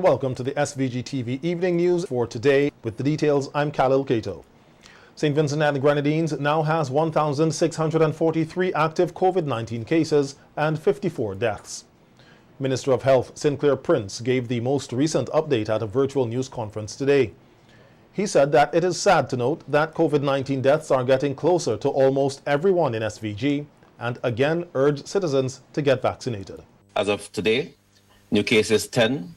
Welcome to the SVG-TV Evening News for today. With the details, I'm Khalil Kato. St. Vincent and the Grenadines now has 1,643 active COVID-19 cases and 54 deaths. Minister of Health Sinclair Prince gave the most recent update at a virtual news conference today. He said that it is sad to note that COVID-19 deaths are getting closer to almost everyone in SVG and again urged citizens to get vaccinated. As of today, new cases 10,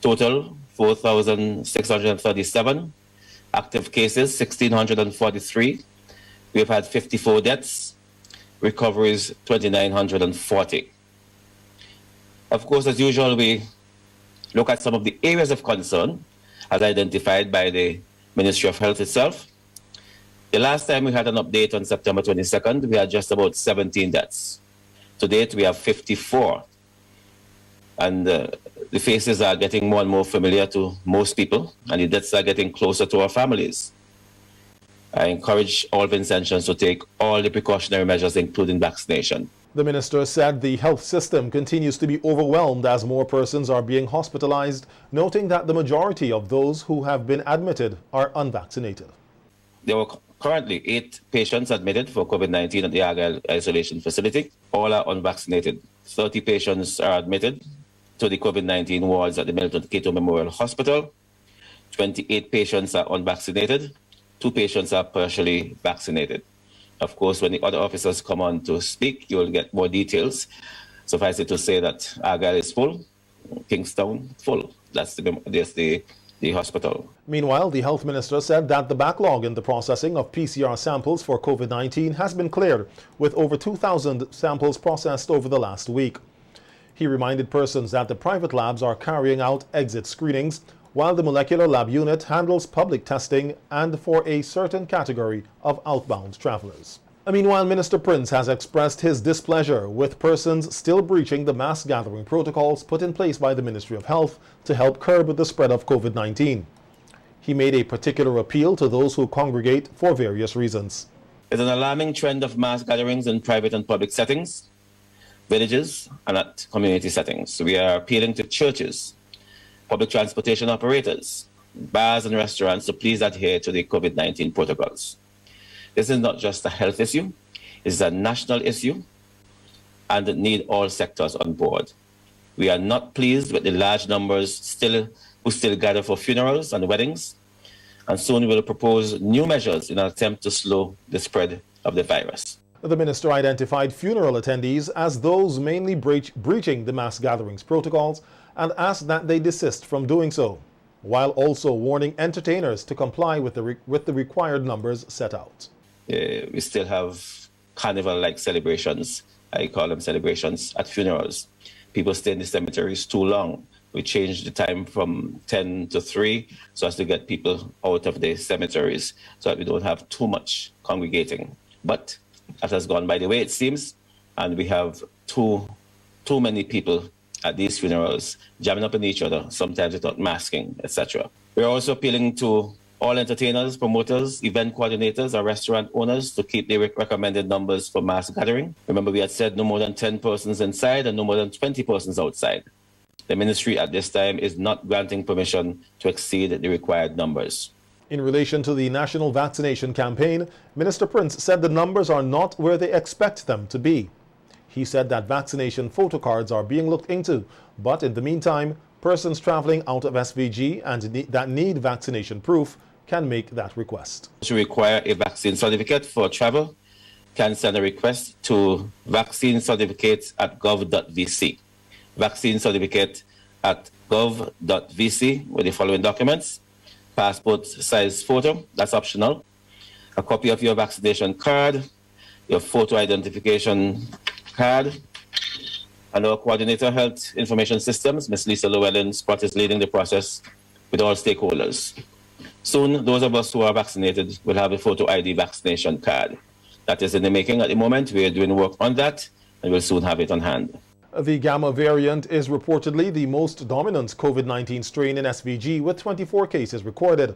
total 4,637, active cases 1,643. We have had 54 deaths, recoveries 2,940. Of course, as usual, we look at some of the areas of concern as identified by the Ministry of Health itself. The last time we had an update on September 22nd, we had just about 17 deaths. To date, we have 54. And the faces are getting more and more familiar to most people, and the deaths are getting closer to our families. I encourage all Vincentians to take all the precautionary measures, including vaccination. The minister said the health system continues to be overwhelmed as more persons are being hospitalized, noting that the majority of those who have been admitted are unvaccinated. There were currently 8 patients admitted for COVID-19 at the Argyle Isolation Facility. All are unvaccinated. 30 patients are admitted to the COVID-19 wards at the Milton Cato Memorial Hospital. 28 patients are unvaccinated. 2 patients are partially vaccinated. Of course, when the other officers come on to speak, you will get more details. Suffice it to say that Argyle is full, Kingstown full. That's the hospital. Meanwhile, the health minister said that the backlog in the processing of PCR samples for COVID-19 has been cleared, with over 2,000 samples processed over the last week. He reminded persons that the private labs are carrying out exit screenings, while the molecular lab unit handles public testing and for a certain category of outbound travelers. Meanwhile, Minister Prince has expressed his displeasure with persons still breaching the mass gathering protocols put in place by the Ministry of Health to help curb the spread of COVID-19. He made a particular appeal to those who congregate for various reasons. There's an alarming trend of mass gatherings in private and public settings, villages, and at community settings. We are appealing to churches, public transportation operators, bars and restaurants to please adhere to the COVID-19 protocols. This is not just a health issue, it's a national issue and need all sectors on board. We are not pleased with the large numbers who still gather for funerals and weddings, and soon we will propose new measures in an attempt to slow the spread of the virus. The minister identified funeral attendees as those mainly breaching the mass gatherings protocols and asked that they desist from doing so, while also warning entertainers to comply with the required numbers set out. We still have carnival-like celebrations, I call them celebrations, at funerals. People stay in the cemeteries too long. We changed the time from 10 to 3 so as to get people out of the cemeteries so that we don't have too much congregating. But that has gone by the way, it seems, and we have too many people at these funerals jamming up in each other, sometimes without masking, etc. We're also appealing to all entertainers, promoters, event coordinators, or restaurant owners to keep the recommended numbers for mass gathering. Remember, we had said no more than 10 persons inside and no more than 20 persons outside. The ministry at this time is not granting permission to exceed the required numbers. In relation to the national vaccination campaign, Minister Prince said the numbers are not where they expect them to be. He said that vaccination photocards are being looked into, but in the meantime, persons traveling out of SVG and that need vaccination proof can make that request. To require a vaccine certificate for travel can send a request to vaccinecertificates@gov.vc. Vaccine certificate at gov.vc with the following documents: passport size photo, that's optional, a copy of your vaccination card, your photo identification card, and our coordinator health information systems, Ms. Lisa Llewellyn Sprott, is leading the process with all stakeholders. Soon, those of us who are vaccinated will have a photo ID vaccination card. That is in the making at the moment. We are doing work on that, and we'll soon have it on hand. The Gamma variant is reportedly the most dominant COVID-19 strain in SVG, with 24 cases recorded.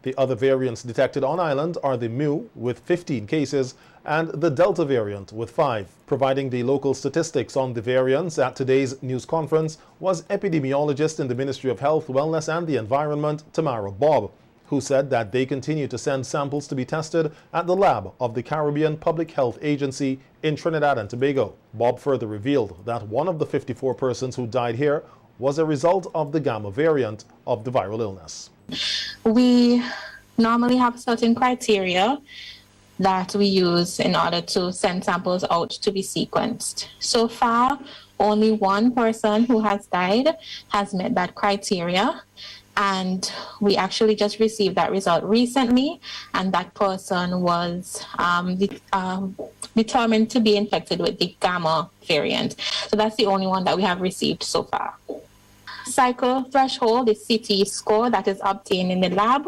The other variants detected on island are the Mu with 15 cases and the Delta variant with 5. Providing the local statistics on the variants at today's news conference was epidemiologist in the Ministry of Health, Wellness and the Environment, Tamara Bob, who said that they continue to send samples to be tested at the lab of the Caribbean Public Health Agency in Trinidad and Tobago. Bob further revealed that one of the 54 persons who died here was a result of the Gamma variant of the viral illness. We normally have certain criteria that we use in order to send samples out to be sequenced. So far, only one person who has died has met that criteria, and we actually just received that result recently, and that person was determined to be infected with the Gamma variant. So that's the only one that we have received so far. Cycle threshold, the CT score that is obtained in the lab,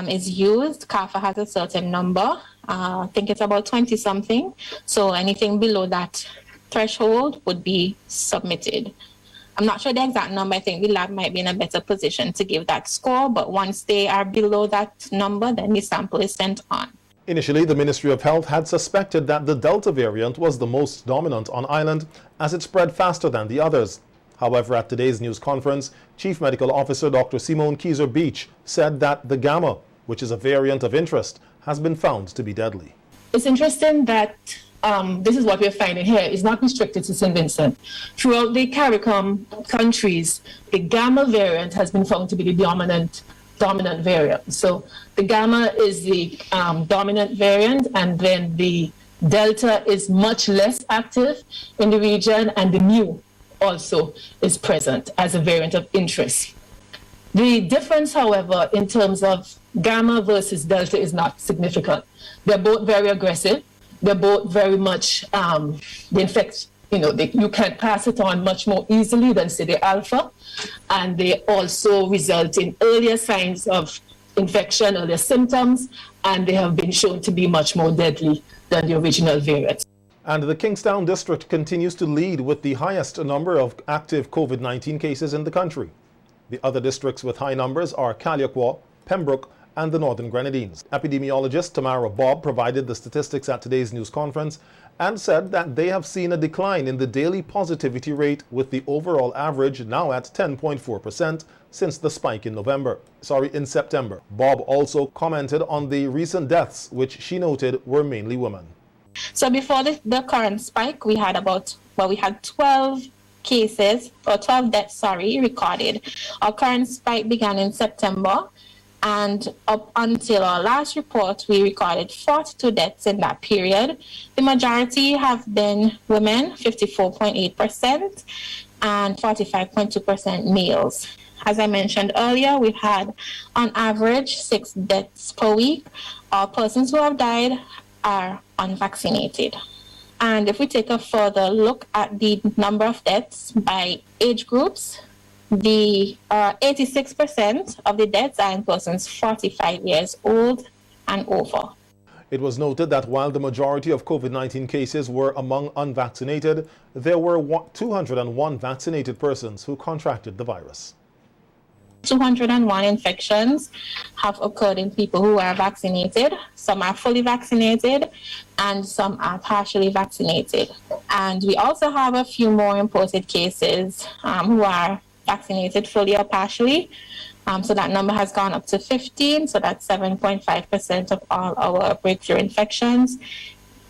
is used. CAFA has a certain number. I think it's about 20 something. So anything below that threshold would be submitted. I'm not sure the exact number. I think the lab might be in a better position to give that score, but once they are below that number, then the sample is sent on. Initially, the Ministry of Health had suspected that the Delta variant was the most dominant on island as it spread faster than the others. However, at today's news conference, Chief Medical Officer Dr. Simone Kieser-Beach said that the Gamma, which is a variant of interest, has been found to be deadly. It's interesting that this is what we're finding here. It's not restricted to St. Vincent. Throughout the CARICOM countries, the Gamma variant has been found to be the dominant variant. So the Gamma is the dominant variant, and then the Delta is much less active in the region, and the Mu also is present as a variant of interest. The difference, however, in terms of Gamma versus Delta is not significant. They're both very aggressive. They're both very much, they infect, you can pass it on much more easily than, say, the Alpha. And they also result in earlier signs of infection, earlier symptoms, and they have been shown to be much more deadly than the original variant. And the Kingstown district continues to lead with the highest number of active COVID-19 cases in the country. The other districts with high numbers are Kalyaquah, Pembroke, and the Northern Grenadines. Epidemiologist Tamara Bob provided the statistics at today's news conference and said that they have seen a decline in the daily positivity rate, with the overall average now at 10.4% since the spike in September. Bob also commented on the recent deaths, which she noted were mainly women. So before the current spike, we had 12 cases, or 12 deaths, recorded. Our current spike began in September, and up until our last report, we recorded 42 deaths in that period. The majority have been women, 54.8%, and 45.2% males. As I mentioned earlier, we've had on average 6 deaths per week. Our persons who have died are unvaccinated. And if we take a further look at the number of deaths by age groups, the 86% of the deaths are in persons 45 years old and over. It was noted that while the majority of COVID-19 cases were among unvaccinated, there were 201 vaccinated persons who contracted the virus. 201 infections have occurred in people who are vaccinated. Some are fully vaccinated and some are partially vaccinated. And we also have a few more imported cases who are vaccinated fully or partially. So that number has gone up to 15. So that's 7.5% of all our breakthrough infections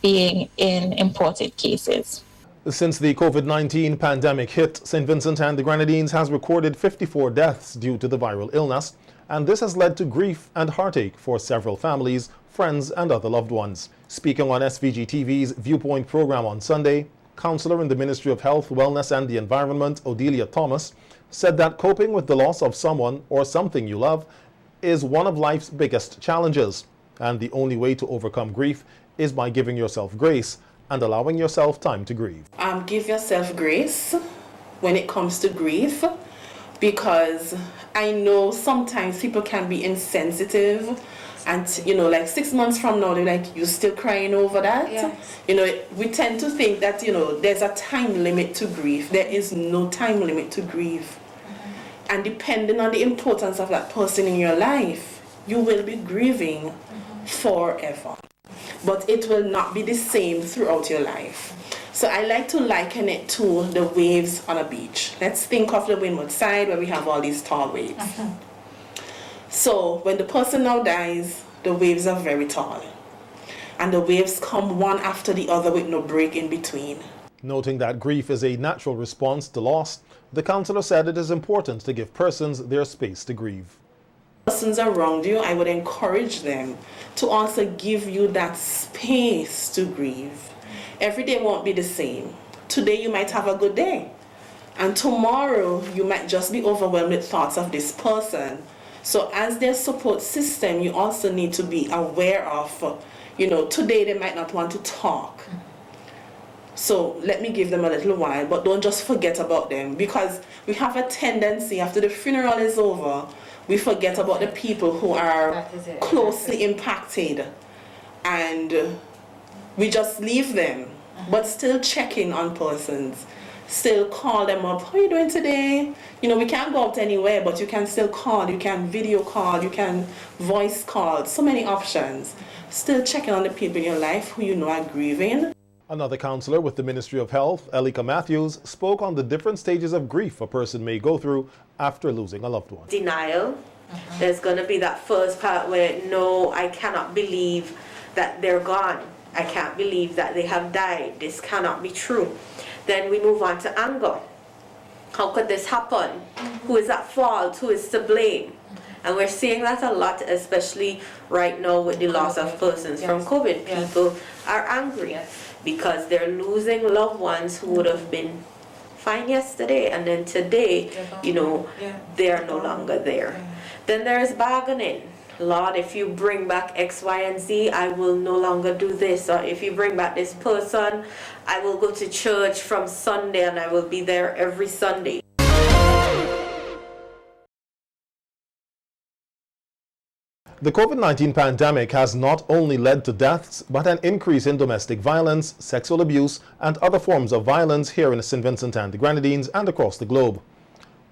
being in imported cases. Since the COVID-19 pandemic hit, St. Vincent and the Grenadines has recorded 54 deaths due to the viral illness, and this has led to grief and heartache for several families, friends, and other loved ones. Speaking on SVG-TV's Viewpoint program on Sunday, Counselor in the Ministry of Health, Wellness and the Environment, Odelia Thomas, said that coping with the loss of someone or something you love is one of life's biggest challenges, and the only way to overcome grief is by giving yourself grace and allowing yourself time to grieve. Give yourself grace when it comes to grief, because I know sometimes people can be insensitive, and 6 months from now they're like, you're still crying over that. Yes. We tend to think that there's a time limit to grief. There is no time limit to grief. And depending on the importance of that person in your life, you will be grieving forever. But it will not be the same throughout your life. So I like to liken it to the waves on a beach. Let's think of the windward side where we have all these tall waves. So when the person now dies, the waves are very tall. And the waves come one after the other with no break in between. Noting that grief is a natural response to loss, the councillor said it is important to give persons their space to grieve. Persons around you, I would encourage them to also give you that space to grieve. Every day won't be the same. Today you might have a good day, and tomorrow you might just be overwhelmed with thoughts of this person. So as their support system, you also need to be aware of, today they might not want to talk. So let me give them a little while, but don't just forget about them, because we have a tendency after the funeral is over, we forget about the people who are closely impacted, and we just leave them. But still checking on persons, still call them up. How are you doing today? We can't go out anywhere, but you can still call, you can video call, you can voice call, so many options. Still checking on the people in your life who you know are grieving. Another councillor with the Ministry of Health, Elika Matthews, spoke on the different stages of grief a person may go through after losing a loved one. Denial. There's going to be that first part where, no, I cannot believe that they're gone. I can't believe that they have died. This cannot be true. Then we move on to anger. How could this happen? Who is at fault? Who is to blame? And we're seeing that a lot, especially right now with the loss of persons from COVID. People are angry because they're losing loved ones who would have been fine yesterday, and then today, they are no longer there. Then there's bargaining. Lord, if you bring back X, Y, and Z, I will no longer do this. Or if you bring back this person, I will go to church from Sunday and I will be there every Sunday. The COVID-19 pandemic has not only led to deaths, but an increase in domestic violence, sexual abuse, and other forms of violence here in St. Vincent and the Grenadines and across the globe.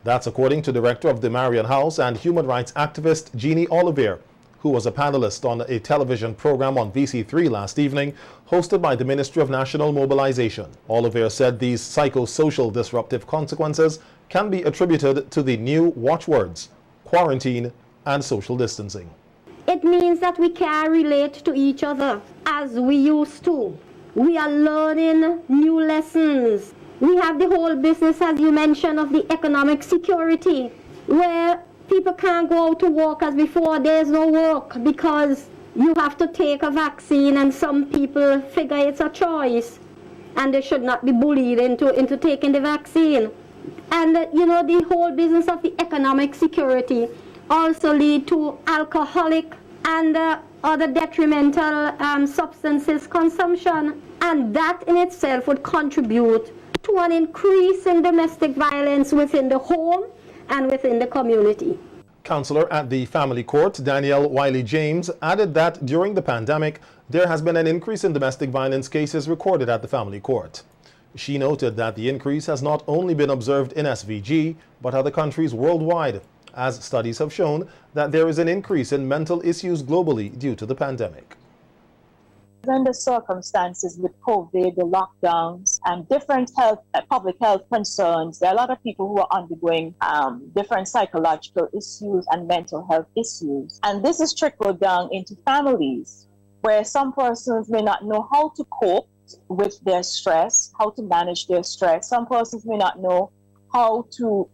That's according to Director of the Marian House and human rights activist Jeannie Oliver, who was a panelist on a television program on VC3 last evening, hosted by the Ministry of National Mobilization. Oliver said these psychosocial disruptive consequences can be attributed to the new watchwords, quarantine and social distancing. It means that we can't relate to each other as we used to. We are learning new lessons. We have the whole business, as you mentioned, of the economic security, where people can't go out to work as before. There's no work because you have to take a vaccine, and some people figure it's a choice and they should not be bullied into taking the vaccine. And the whole business of the economic security also lead to alcoholic and other detrimental substances consumption, and that in itself would contribute to an increase in domestic violence within the home and within the community. Councillor at the Family Court, Danielle Wiley-James, added that during the pandemic, there has been an increase in domestic violence cases recorded at the Family Court. She noted that the increase has not only been observed in SVG, but other countries worldwide, as studies have shown that there is an increase in mental issues globally due to the pandemic. Given the circumstances with COVID, the lockdowns, and different public health concerns, there are a lot of people who are undergoing different psychological issues and mental health issues. And this is trickled down into families, where some persons may not know how to cope with their stress, how to manage their stress. Some persons may not know how to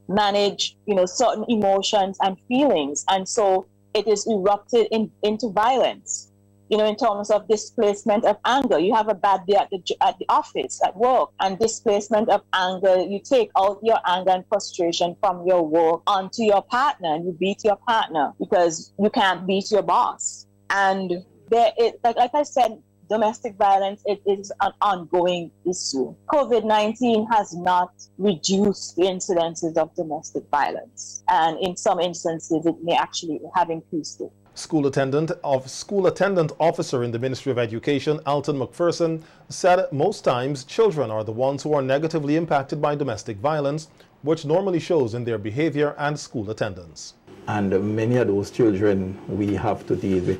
manage, certain emotions and feelings. And so it is erupted into violence. In terms of displacement of anger. You have a bad day at the office, at work, and displacement of anger. You take out your anger and frustration from your work onto your partner, and you beat your partner because you can't beat your boss. And like I said, domestic violence, it is an ongoing issue. COVID-19 has not reduced the incidences of domestic violence, and in some instances, it may actually have increased it. School attendant officer in the Ministry of Education, Alton McPherson, said most times children are the ones who are negatively impacted by domestic violence, which normally shows in their behavior and school attendance. And many of those children we have to deal with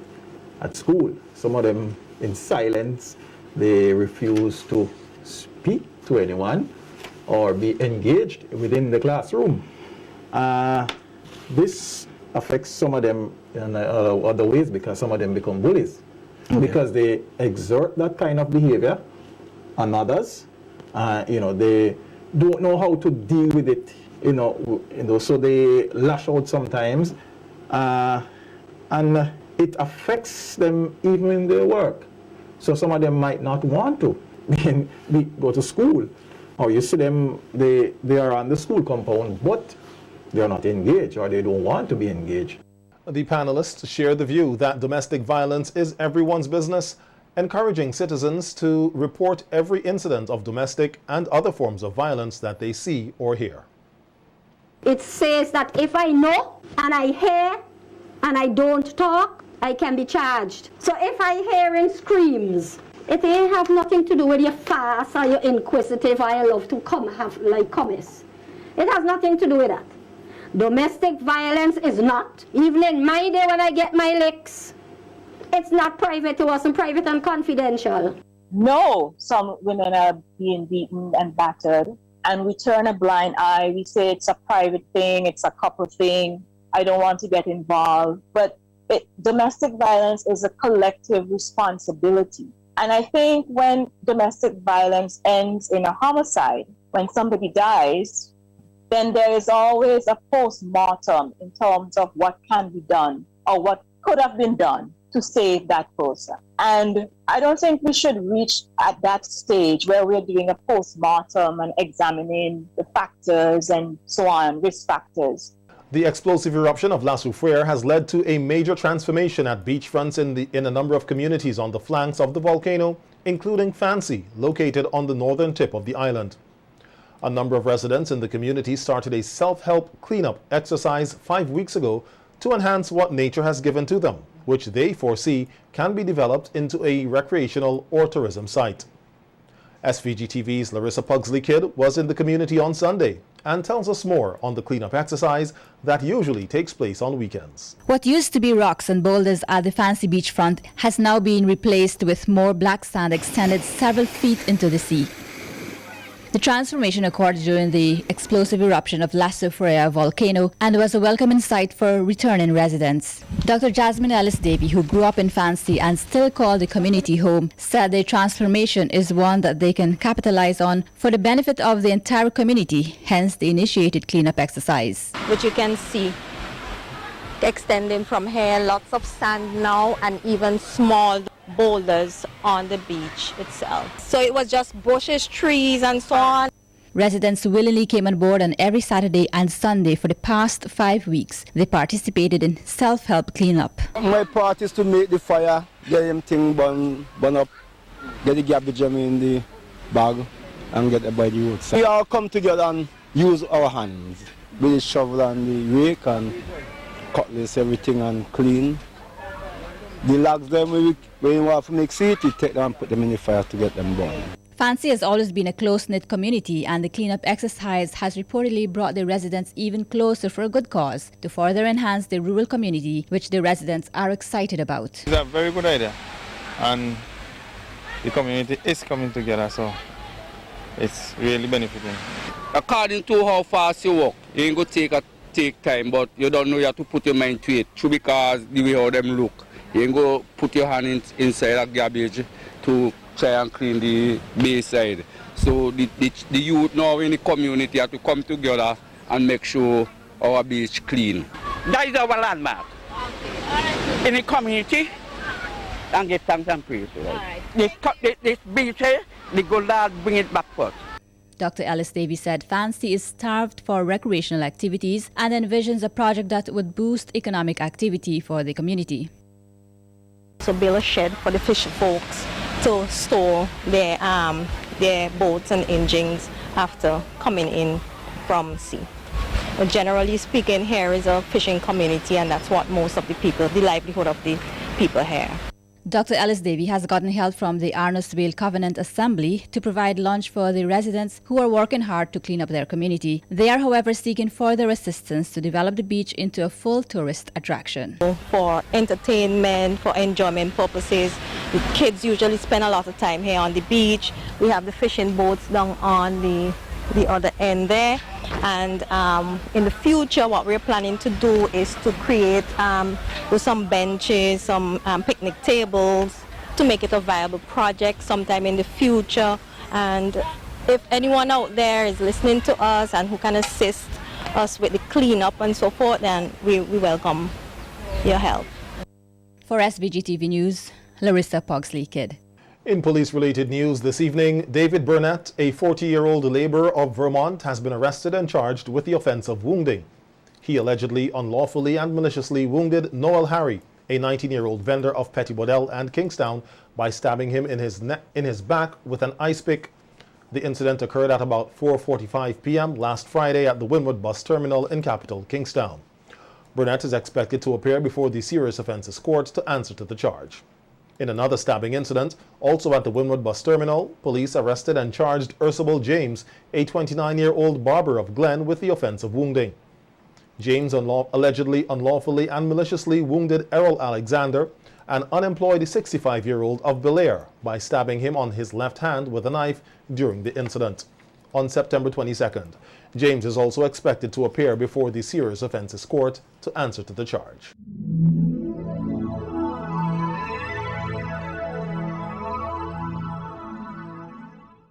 at school. Some of them in silence, they refuse to speak to anyone or be engaged within the classroom. This affects some of them in other ways because some of them become bullies. Because they exert that kind of behavior on others. They don't know how to deal with it, so they lash out sometimes. And it affects them even in their work. So some of them might not want to go to school. Or you see them, they are on the school compound, but they are not engaged or they don't want to be engaged. The panelists share the view that domestic violence is everyone's business, encouraging citizens to report every incident of domestic and other forms of violence that they see or hear. It says that if I know and I hear and I don't talk, I can be charged. So if I hearing screams, it ain't have nothing to do with your fast or your inquisitive or your love to comments. It has nothing to do with that. Domestic violence is not, even in my day when I get my licks, it's not private. It wasn't private and confidential. No, some women are being beaten and battered, and we turn a blind eye. We say it's a private thing, it's a couple thing, I don't want to get involved. But domestic violence is a collective responsibility. And I think when domestic violence ends in a homicide, when somebody dies, then there is always a post-mortem in terms of what can be done or what could have been done to save that person. And I don't think we should reach at that stage where we're doing a post-mortem and examining the factors and so on, risk factors. The explosive eruption of La Soufrière has led to a major transformation at beachfronts in a number of communities on the flanks of the volcano, including Fancy, located on the northern tip of the island. A number of residents in the community started a self-help cleanup exercise 5 weeks ago to enhance what nature has given to them, which they foresee can be developed into a recreational or tourism site. SVG-TV's Larissa Pugsley-Kidd was in the community on Sunday and tells us more on the cleanup exercise that usually takes place on weekends. What used to be rocks and boulders at the Fancy beachfront has now been replaced with more black sand extended several feet into the sea. The transformation occurred during the explosive eruption of La Soufrière volcano and was a welcoming sight for returning residents. Dr. Jasmine Ellis-Davy, who grew up in Fancy and still called the community home, said the transformation is one that they can capitalize on for the benefit of the entire community, hence the initiated cleanup exercise. Which you can see extending from here, lots of sand now and even small boulders on the beach itself. So it was just bushes, trees and so on. Residents willingly came on board on every Saturday and Sunday for the past 5 weeks. They participated in self-help cleanup. My part is to make the fire, get everything burn up, get the garbage in the bag and get it by the roadside. We all come together and use our hands with the shovel and the rake and cutlass, everything and clean. The logs them, when you want to make seat, you take them and put them in the fire to get them burned. Fancy has always been a close-knit community, and the cleanup exercise has reportedly brought the residents even closer for a good cause to further enhance the rural community, which the residents are excited about. It's a very good idea, and the community is coming together, so it's really benefiting. According to how fast you walk, you ain't going to take time, but you don't know you have to put your mind to it, because the way how them look. You can go put your hand inside a garbage to try and clean the bayside. So the youth now in the community have to come together and make sure our beach clean. That is our landmark in the community, and give thanks and praise to it. This beach here, the good Lord bring it back first. Dr. Ellis-Davy said Fancy is starved for recreational activities and envisions a project that would boost economic activity for the community. So build a shed for the fishing folks to store their boats and engines after coming in from sea. But generally speaking, here is a fishing community, and that's what most of the people, the livelihood of the people here. Dr. Ellis Davy has gotten help from the Arnottsville Covenant Assembly to provide lunch for the residents who are working hard to clean up their community. They are, however, seeking further assistance to develop the beach into a full tourist attraction. For entertainment, for enjoyment purposes, the kids usually spend a lot of time here on the beach. We have the fishing boats down on the other end there. And in the future, what we're planning to do is to create with some benches, some picnic tables, to make it a viable project sometime in the future. And if anyone out there is listening to us and who can assist us with the cleanup and so forth, then we welcome your help. For SVGTV News, Larissa Pogsley-Kidd. In police-related news this evening, David Burnett, a 40-year-old laborer of Vermont, has been arrested and charged with the offense of wounding. He allegedly unlawfully and maliciously wounded Noel Harry, a 19-year-old vendor of Petit Bodel and Kingstown, by stabbing him in his back with an ice pick. The incident occurred at about 4:45 p.m. last Friday at the Wynwood bus terminal in capital Kingstown. Burnett is expected to appear before the Serious Offences Court to answer to the charge. In another stabbing incident, also at the Wynwood bus terminal, police arrested and charged Ursabel James, a 29-year-old barber of Glen, with the offense of wounding. James allegedly unlawfully and maliciously wounded Errol Alexander, an unemployed 65-year-old of Belair, by stabbing him on his left hand with a knife during the incident. On September 22nd, James is also expected to appear before the Serious Offences Court to answer to the charge.